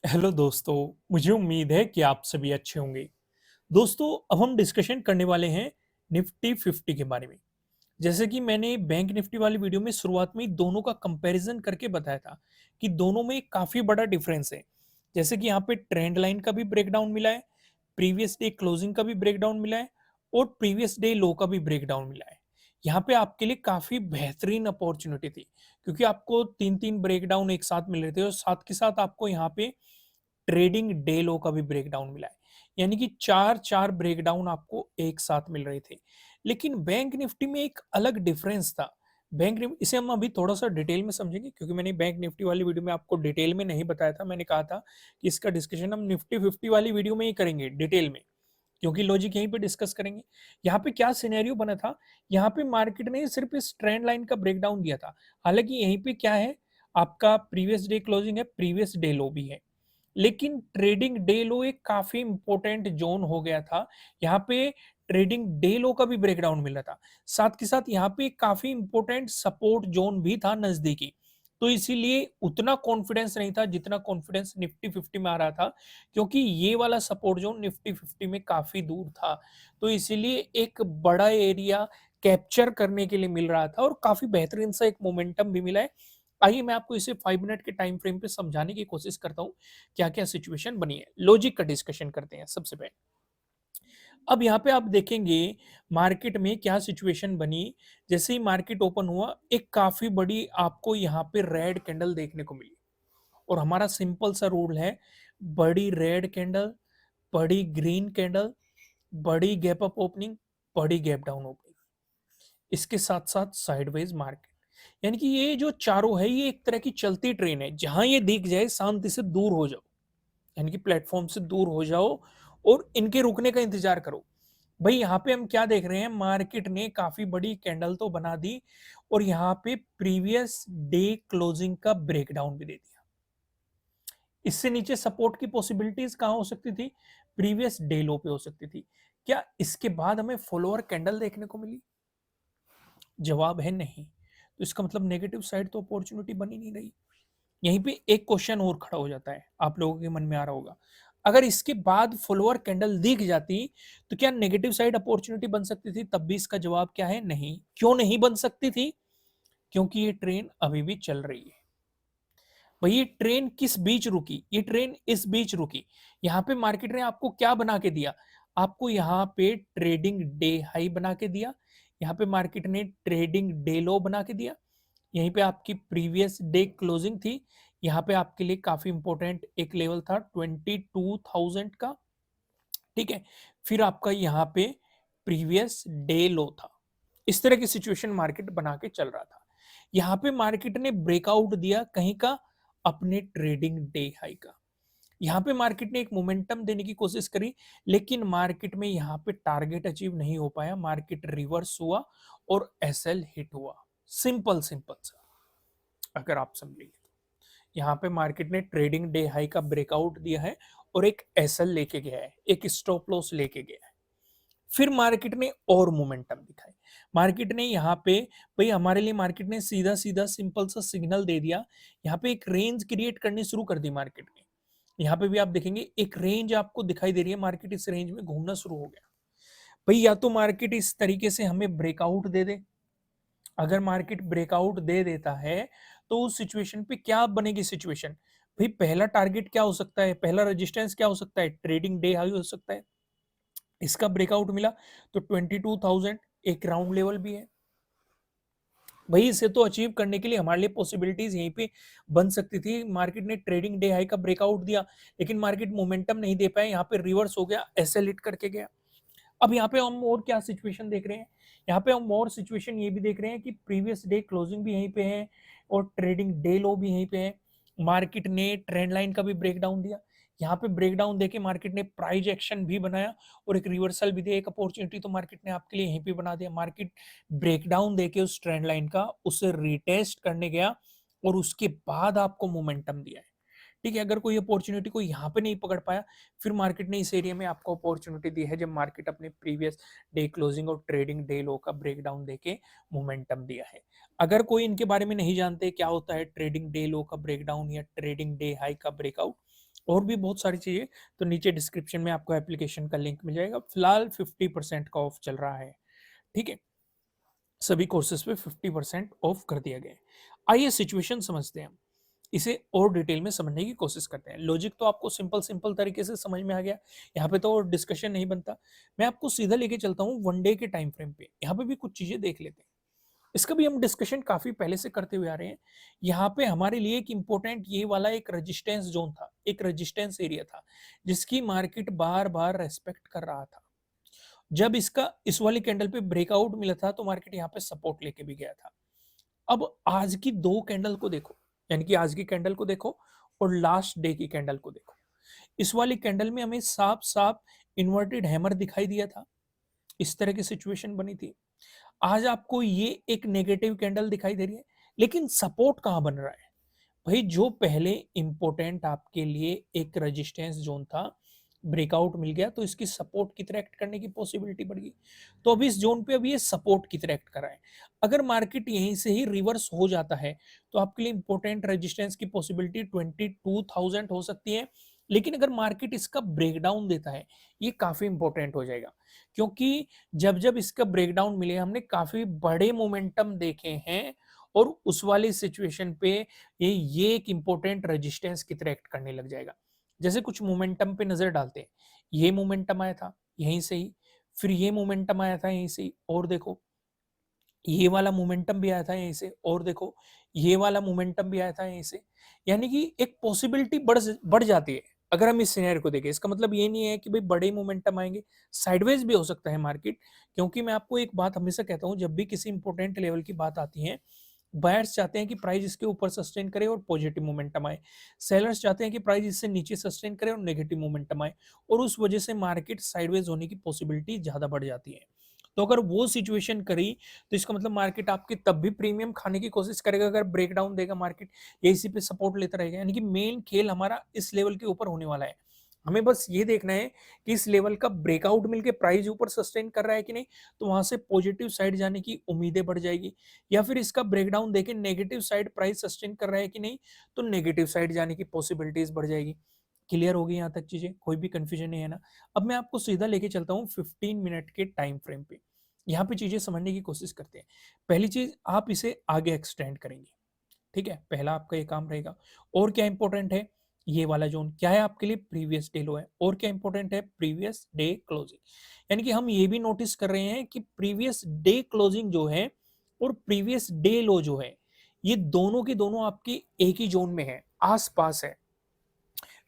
Hello दोस्तों, मुझे उम्मीद है कि आप सभी अच्छे होंगे। दोस्तों, अब हम डिस्कशन करने वाले हैं निफ्टी 50 के बारे में। जैसे कि मैंने बैंक निफ्टी वाली वीडियो में शुरुआत में ही दोनों का कंपैरिजन करके बताया था कि दोनों में काफ़ी बड़ा डिफरेंस है। जैसे कि यहाँ पे ट्रेंड लाइन का भी ब्रेकडाउन मिला है, प्रीवियस डे क्लोजिंग का भी ब्रेकडाउन मिला है और प्रीवियस डे लो का भी ब्रेकडाउन मिला है। यहाँ पे आपके लिए काफ़ी बेहतरीन अपॉर्चुनिटी थी क्योंकि आपको 3-3 ब्रेकडाउन एक साथ मिल रहे थे और साथ के साथ आपको यहाँ पे ट्रेडिंग डे लो का भी ब्रेकडाउन मिला है। यानी कि 4-4 ब्रेकडाउन आपको एक साथ मिल रहे थे। लेकिन बैंक निफ्टी में एक अलग डिफरेंस था। बैंक निफ्टी इसे हम अभी थोड़ा-सा डिटेल में समझेंगे क्योंकि मैंने बैंक निफ्टी वाली वीडियो में आपको डिटेल में नहीं बताया था। मैंने कहा था कि इसका डिस्कशन हम निफ्टी 50 वाली वीडियो में ही करेंगे डिटेल में, क्योंकि लॉजिक यहीं पे डिस्कस करेंगे। यहाँ पे क्या सिनेरियो बना था, यहाँ पे मार्केट ने सिर्फ इस ट्रेंड लाइन का ब्रेकडाउन दिया था। हालाँकि यहीं पे क्या है, आपका प्रीवियस डे क्लोजिंग है, प्रीवियस डे लो भी है। लेकिन ट्रेडिंग डे लो एक काफ़ी इम्पोर्टेंट ज़ोन हो गया था। यहाँ पे ट्रेडिंग डे लो का भी ब्रेकडाउन मिल रहा था। साथ के साथ यहाँ पे काफ़ी इम्पोर्टेंट सपोर्ट ज़ोन भी था नज़दीकी। तो इसीलिए उतना कॉन्फिडेंस नहीं था जितना कॉन्फिडेंस निफ्टी 50 में आ रहा था, क्योंकि ये वाला सपोर्ट ज़ोन निफ्टी 50 में काफ़ी दूर था। तो इसीलिए एक बड़ा एरिया कैप्चर करने के लिए मिल रहा था और काफ़ी बेहतरीन सा एक मोमेंटम भी मिला है। आइए मैं आपको इसे 5 मिनट के टाइम फ्रेम पे समझाने की कोशिश करता हूँ, क्या-क्या सिचुएशन बनी है। लॉजिक का डिस्कशन करते हैं सबसे पहले। अब यहाँ पे आप देखेंगे मार्केट में क्या सिचुएशन बनी, जैसे ही मार्केट ओपन हुआ, एक काफ़ी बड़ी आपको यहाँ पे रेड कैंडल देखने को मिली और हमारा सिंपल सा रूल है, बड़ी रेड कैंडल, बड़ी ग्रीन कैंडल, बड़ी गैप अप ओपनिंग, बड़ी गैप डाउन ओपनिंग। इसके साथ-साथ साइडवेज मार्केट। यानी कि ये जो चारों है, ये एक तरह की चलती ट्रेन है। जहाँ ये दिख जाए शांति से दूर हो जाओ। यानी कि प्लेटफ़ॉर्म से दूर हो जाओ और इनके रुकने का इंतज़ार करो। भई यहाँ पे हम क्या देख रहे हैं, मार्केट ने काफ़ी बड़ी कैंडल तो बना दी और यहाँ पे प्रीवियस डे क्लोजिंग का ब्रेकडाउन भी दे दिया। इससे नीचे सपोर्ट की पॉसिबिलिटीज़ कहाँ हो सकती थी? प्रीवियस डे लो पे हो सकती थी। क्या इसके बाद हमें फॉलोअर कैंडल देखने को मिली? जवाब है नहीं। तो इसका मतलब नेगेटिव साइड तो अपॉर्चुनिटी बन ही नहीं रही। यहीं पे एक क्वेश्चन और खड़ा हो जाता है, आप लोगों के मन में आ रहा होगा। अगर इसके बाद फॉलोअर कैंडल दिख जाती, तो क्या नेगेटिव साइड अपॉर्चुनिटी बन सकती थी? तब भी इसका जवाब क्या है? नहीं। क्यों नहीं बन सकती थी? क्योंकि ये ट्रेन अभी भी चल रही है। भाई ये ट्रेन किस बीच रुकी? ये ट्रेन इस बीच रुकी। यहाँ पे मार्केट ने आपको क्या बना के दिया? आपको यहाँ पे ट्रेडिंग डे हाई बना के दिया। यहाँ पे मार्केट ने ट्रेडिंग डे लो बना के दिया। यहीं पे आपकी प्रीवियस डे क्लोजिंग थी। यहाँ पे आपके लिए काफ़ी इंपॉर्टेंट एक लेवल था 22,000 का, ठीक है? फिर आपका यहाँ पे प्रीवियस डे लो था। इस तरह की सिचुएशन मार्केट बना के चल रहा था। यहाँ पे मार्केट ने ब्रेकआउट दिया कहीं का? अपने ट्रेडिंग डे हाई का। यहाँ पे मार्केट ने एक मोमेंटम देने की कोशिश करी, लेकिन मार्केट में यहाँ पे टारगेट अचीव नहीं हो पाया। मार्केट रिवर्स हुआ और एसएल हिट हुआ। सिंपल सिंपल सा, अगर आप समझेंगे तो। यहाँ पे मार्केट ने ट्रेडिंग डे हाई का ब्रेकआउट दिया है और एक एसएल लेके गया है, एक स्टॉप लॉस लेके गया है। फिर मार्केट ने और मोमेंटम दिखाई। मार्केट ने यहाँ पे, भाई हमारे लिए मार्केट ने सीधा सीधा सिंपल सा सिग्नल दे दिया। यहाँ पे एक रेंज क्रिएट करनी शुरू कर दी मार्केट ने। यहाँ पे भी आप देखेंगे एक रेंज आपको दिखाई दे रही है, मार्केट इस रेंज में घूमना शुरू हो गया। भाई या तो मार्केट इस तरीके से हमें ब्रेकआउट दे दे। अगर मार्केट ब्रेकआउट दे देता है, तो उस सिचुएशन पे क्या बनेगी सिचुएशन? भाई पहला टारगेट क्या हो सकता है? पहला रेजिस्टेंस क्या हो सकता है? ट्रेडिंग डे हाई हो सकता है। इसका ब्रेकआउट मिला तो 22,000 एक राउंड लेवल भी है। भाई इसे तो अचीव करने के लिए हमारे लिए पॉसिबिलिटीज यहीं पे बन सकती थी। मार्केट ने ट्रेडिंग डे हाई का ब्रेकआउट दिया, लेकिन मार्केट मोमेंटम नहीं दे पाया, यहाँ पे रिवर्स हो गया, एसएल हिट करके गया। अब यहाँ पे हम और क्या सिचुएशन देख रहे हैं? यहाँ पे हम और सिचुएशन ये भी देख रहे हैं कि प्रीवियस डे क्लोजिंग भी यहीं पे है और ट्रेडिंग डे लो भी यहीं पे है। मार्केट ने ट्रेंड लाइन का भी ब्रेकडाउन दिया। यहाँ पे ब्रेकडाउन देके मार्केट ने प्राइस एक्शन भी बनाया और एक रिवर्सल भी दिया। एक अपॉर्चुनिटी तो मार्केट ने आपके लिए यहीं पे बना दिया। मार्केट ब्रेकडाउन देके उस ट्रेंड लाइन का उसे रिटेस्ट करने गया और उसके बाद आपको मोमेंटम दिया है। ठीक है, अगर कोई अपॉर्चुनिटी को यहाँ पे नहीं पकड़ पाया, फिर मार्केट ने इस एरिया में आपको अपॉर्चुनिटी दी है जब मार्केट अपने प्रीवियस डे क्लोजिंग और ट्रेडिंग डे लो का ब्रेकडाउन देके मोमेंटम दिया है। अगर कोई इनके बारे में नहीं जानते क्या होता है ट्रेडिंग डे लो का ब्रेकडाउन या ट्रेडिंग डे हाई का ब्रेकआउट, और भी बहुत सारी चीजें, तो नीचे डिस्क्रिप्शन में आपको एप्लीकेशन का लिंक मिल जाएगा। फिलहाल 50% का ऑफ चल रहा है, ठीक है, सभी कोर्सेज पे 50% ऑफ कर दिया गया है। आइए सिचुएशन समझते हैं हम, इसे और डिटेल में समझने की कोशिश करते हैं। लॉजिक तो आपको सिंपल सिंपल तरीके से समझ में आ गया, यहाँ पे तो डिस्कशन नहीं बनता। मैं आपको सीधा लेके चलता हूँ वन डे के टाइम फ्रेम पे, यहाँ पे भी कुछ चीजें देख लेते हैं। इसका भी हम डिस्कशन काफी पहले से करते हुए आ रहे हैं। यहाँ पे हमारे लिए एक इंपॉर्टेंट ये वाला एक रेजिस्टेंस जोन था, एक रेजिस्टेंस एरिया था, जिसकी मार्केट बार बार रेस्पेक्ट कर रहा था। जब इसका इस वाली कैंडल पे ब्रेकआउट मिला था तो मार्केट यहाँ पे सपोर्ट लेके भी गया था। अब आज की दो कैंडल को देखो, यानी कि आज की कैंडल को देखो और लास्ट डे की कैंडल को देखो। इस वाली कैंडल में हमें साफ साफ इन्वर्टेड हैमर दिखाई दिया था, इस तरह की सिचुएशन बनी थी। आज आपको ये एक नेगेटिव कैंडल दिखाई दे रही है, लेकिन सपोर्ट कहां बन रहा है भाई? जो पहले इंपॉर्टेंट आपके लिए एक रेजिस्टेंस जोन था, ब्रेकआउट मिल गया तो इसकी सपोर्ट की तरह एक्ट करने की पॉसिबिलिटी बढ़ गई। तो अभी इस जोन पे अभी ये सपोर्ट की तरह एक्ट कर रहा है। अगर मार्केट यहीं से ही रिवर्स हो जाता है तो आपके लिए इंपॉर्टेंट रेजिस्टेंस की पॉसिबिलिटी 22,000 हो सकती है। लेकिन अगर मार्केट इसका ब्रेकडाउन देता है, ये काफी इंपॉर्टेंट हो जाएगा, क्योंकि जब जब इसका ब्रेकडाउन मिले हमने काफी बड़े मोमेंटम देखे हैं, और उस वाली सिचुएशन पे ये एक इंपॉर्टेंट रेजिस्टेंस की तरह एक्ट करने लग जाएगा। जैसे कुछ मोमेंटम पे नजर डालते हैं, ये मोमेंटम आया था यहीं से ही, फिर ये मोमेंटम आया था यहीं से ही, और देखो ये वाला मोमेंटम भी आया था यहीं से, और देखो ये वाला मोमेंटम भी आया था यहीं से। यानी कि एक पॉसिबिलिटी बढ़ जाती है अगर हम इस सिनेरियो को देखें। इसका मतलब ये नहीं है कि भाई बड़े मोमेंटम आएंगे, साइडवेज भी हो सकता है मार्केट। क्योंकि मैं आपको एक बात हमेशा कहता हूं, जब भी किसी इंपॉर्टेंट लेवल की बात आती है, बायर्स चाहते हैं कि प्राइस इसके ऊपर सस्टेन करे और पॉजिटिव मोमेंटम आए, सेलर्स चाहते हैं कि प्राइस इससे नीचे सस्टेन करे और नेगेटिव मोमेंटम आए, और उस वजह से मार्केट साइडवेज होने की पॉसिबिलिटी ज्यादा बढ़ जाती है। तो अगर वो सिचुएशन करी तो इसका मतलब मार्केट आपकी तब भी प्रीमियम खाने की कोशिश करेगा अगर ब्रेकडाउन देगा मार्केट, या इसी पे सपोर्ट लेता रहेगा। यानी कि मेन खेल हमारा इस लेवल के ऊपर होने वाला है। हमें बस ये देखना है कि इस लेवल का ब्रेकआउट मिलके प्राइस ऊपर सस्टेन कर रहा है कि नहीं, तो वहां से पॉजिटिव साइड जाने की उम्मीदें बढ़ जाएगी। या फिर इसका ब्रेकडाउन देके नेगेटिव साइड प्राइस सस्टेन कर रहा है कि नहीं, तो नेगेटिव साइड जाने की पॉसिबिलिटीज बढ़ जाएगी। क्लियर होगी यहाँ तक चीजें? कोई भी कंफ्यूजन नहीं है ना? अब मैं आपको सीधा लेके चलता हूँ 15 मिनट के टाइम फ्रेम पे, यहाँ पे चीजें समझने की कोशिश करते हैं। पहली चीज, आप इसे आगे एक्सटेंड करेंगे, ठीक है, पहला आपका ये काम रहेगा। और क्या इंपॉर्टेंट है, ये वाला जोन क्या है आपके लिए? प्रीवियस डे लो है। और क्या इंपॉर्टेंट है? Previous day closing. यानी कि हम ये भी नोटिस कर रहे हैं कि प्रीवियस डे क्लोजिंग जो है और प्रीवियस डे लो जो है, ये दोनों के दोनों आपके एक ही जोन में है, आसपास है।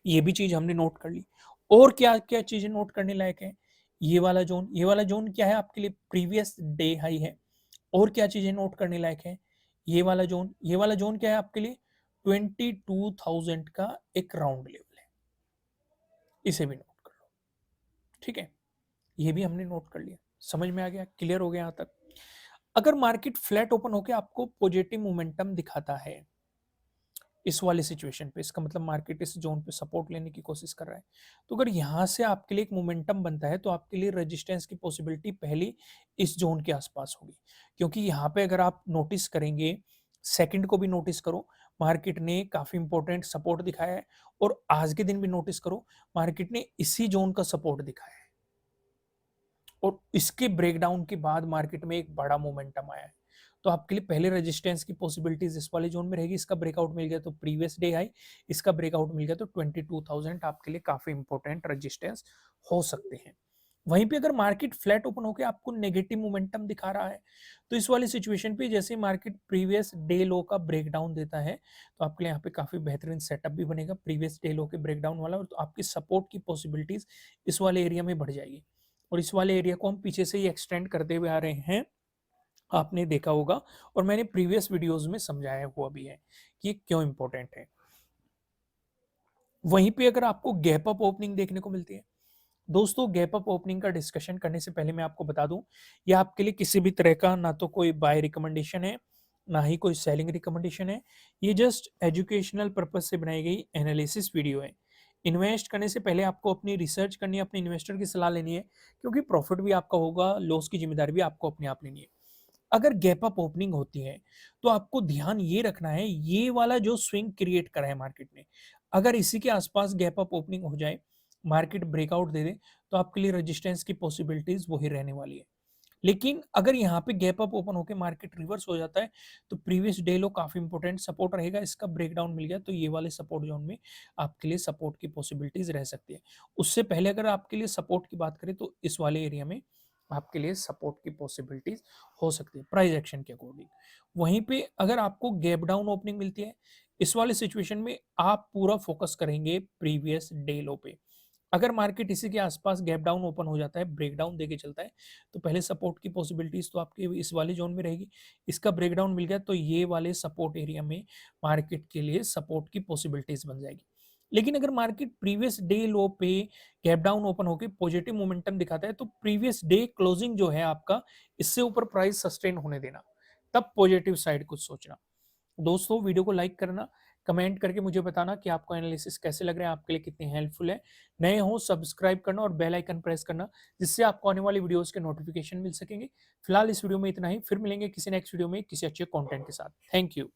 ये भी चीज हमने नोट कर ली। और क्या क्या चीजें नोट करने लायक है? ये वाला जोन, ये वाला जोन क्या है आपके लिए? प्रीवियस डे हाई है। और क्या चीजें नोट करने लायक है? ये वाला जोन, ये वाला जोन क्या है आपके लिए? 22,000 का एक राउंड लेवल है, इसे भी नोट कर लो, ठीक है। ये भी हमने नोट कर लिया, समझ में आ गया? क्लियर हो गया यहाँ तक? अगर मार्केट फ्लैट ओपन होकर आपको पॉजिटिव मोमेंटम दिखाता है इस वाले सिचुएशन पे, इसका मतलब मार्केट इस जोन पे सपोर्ट लेने की कोशिश कर रहा है। तो अगर यहाँ से आपके लिए एक मोमेंटम बनता है तो आपके लिए रेजिस्टेंस की पॉसिबिलिटी पहली इस जोन के आसपास होगी। क्योंकि यहाँ पे अगर आप नोटिस करेंगे, सेकंड को भी नोटिस करो, मार्केट ने काफी इंपॉर्टेंट सपोर्ट दिखाया है, और आज के दिन भी नोटिस करो, मार्केट ने इसी जोन का सपोर्ट दिखाया है, और इसके ब्रेकडाउन के बाद मार्केट में एक बड़ा मोमेंटम आया है। तो आपके लिए पहले रेजिस्टेंस की पॉसिबिलिटीज इस वाले जोन में रहेगी। इसका ब्रेकआउट मिल गया तो प्रीवियस डे हाई, इसका ब्रेकआउट मिल गया तो 22,000 आपके लिए काफी इंपॉर्टेंट रेजिस्टेंस हो सकते हैं। वहीं पे अगर मार्केट फ्लैट ओपन होकर आपको नेगेटिव मोमेंटम दिखा रहा है, तो इस वाली सिचुएशन पे जैसे मार्केट प्रीवियस डे लो का ब्रेकडाउन देता है, तो आपके लिए यहाँ पे काफी बेहतरीन सेटअप भी बनेगा प्रीवियस डे लो के ब्रेकडाउन वाला, और तो आपकी सपोर्ट की पॉसिबिलिटीज इस वाले एरिया में बढ़ जाएगी। और इस वाले एरिया को हम पीछे से ही एक्सटेंड करते हुए आ रहे हैं, आपने देखा होगा, और मैंने प्रीवियस वीडियोस में समझाया हुआ भी है कि क्यों इंपॉर्टेंट है। वहीं पे अगर आपको गैप अप ओपनिंग देखने को मिलती है, दोस्तों गैप अप ओपनिंग का डिस्कशन करने से पहले मैं आपको बता दूं, ये आपके लिए किसी भी तरह का ना तो कोई बाय रिकमेंडेशन है, ना ही कोई सेलिंग रिकमेंडेशन है। ये जस्ट एजुकेशनल पर्पज से बनाई गई एनालिसिस वीडियो है। इन्वेस्ट करने से पहले आपको अपनी रिसर्च करनी है, अपने इन्वेस्टर की सलाह लेनी है, क्योंकि प्रॉफिट भी आपका होगा, लॉस की जिम्मेदारी भी आपको अपने आप लेनी है। अगर गैप अप ओपनिंग होती है तो आपको ध्यान ये रखना है, ये वाला जो स्विंग क्रिएट करा है मार्केट ने, अगर इसी के आसपास गैप अप ओपनिंग हो जाए, मार्केट ब्रेकआउट दे दे, तो आपके लिए रेजिस्टेंस की पॉसिबिलिटीज वही रहने वाली है। लेकिन अगर यहाँ पे गैप अप ओपन होकर मार्केट रिवर्स हो जाता है, तो प्रीवियस डे लो काफी इंपॉर्टेंट सपोर्ट रहेगा। इसका ब्रेकडाउन मिल गया तो ये वाले सपोर्ट जोन में आपके लिए सपोर्ट की पॉसिबिलिटीज रह सकती है। उससे पहले अगर आपके लिए सपोर्ट की बात करें तो इस वाले एरिया में आपके लिए सपोर्ट की पॉसिबिलिटीज हो सकती है प्राइस एक्शन के अकॉर्डिंग। वहीं पे अगर आपको गैप डाउन ओपनिंग मिलती है, इस वाले सिचुएशन में आप पूरा फोकस करेंगे प्रीवियस डे लो पे। अगर मार्केट इसी के आसपास गैप डाउन ओपन हो जाता है, ब्रेकडाउन देके चलता है, तो पहले सपोर्ट की पॉसिबिलिटीज तो आपके इस वाले जोन में रहेगी। इसका ब्रेकडाउन मिल गया तो ये वाले सपोर्ट एरिया में मार्केट के लिए सपोर्ट की पॉसिबिलिटीज बन जाएगी। लेकिन अगर मार्केट प्रीवियस डे लो पे गैप डाउन ओपन होकर पॉजिटिव मोमेंटम दिखाता है, तो प्रीवियस डे क्लोजिंग जो है आपका, इससे ऊपर प्राइस सस्टेन होने देना, तब पॉजिटिव साइड कुछ सोचना। दोस्तों, वीडियो को लाइक करना, कमेंट करके मुझे बताना कि आपको एनालिसिस कैसे लग रहे हैं, आपके लिए कितने हेल्पफुल है। नए हो सब्सक्राइब करना और बेल आइकन प्रेस करना, जिससे आपको आने वाली वीडियोस के नोटिफिकेशन मिल सकेंगे। फिलहाल इस वीडियो में इतना ही, फिर मिलेंगे किसी नेक्स्ट वीडियो में किसी अच्छे कंटेंट के साथ। Thank you.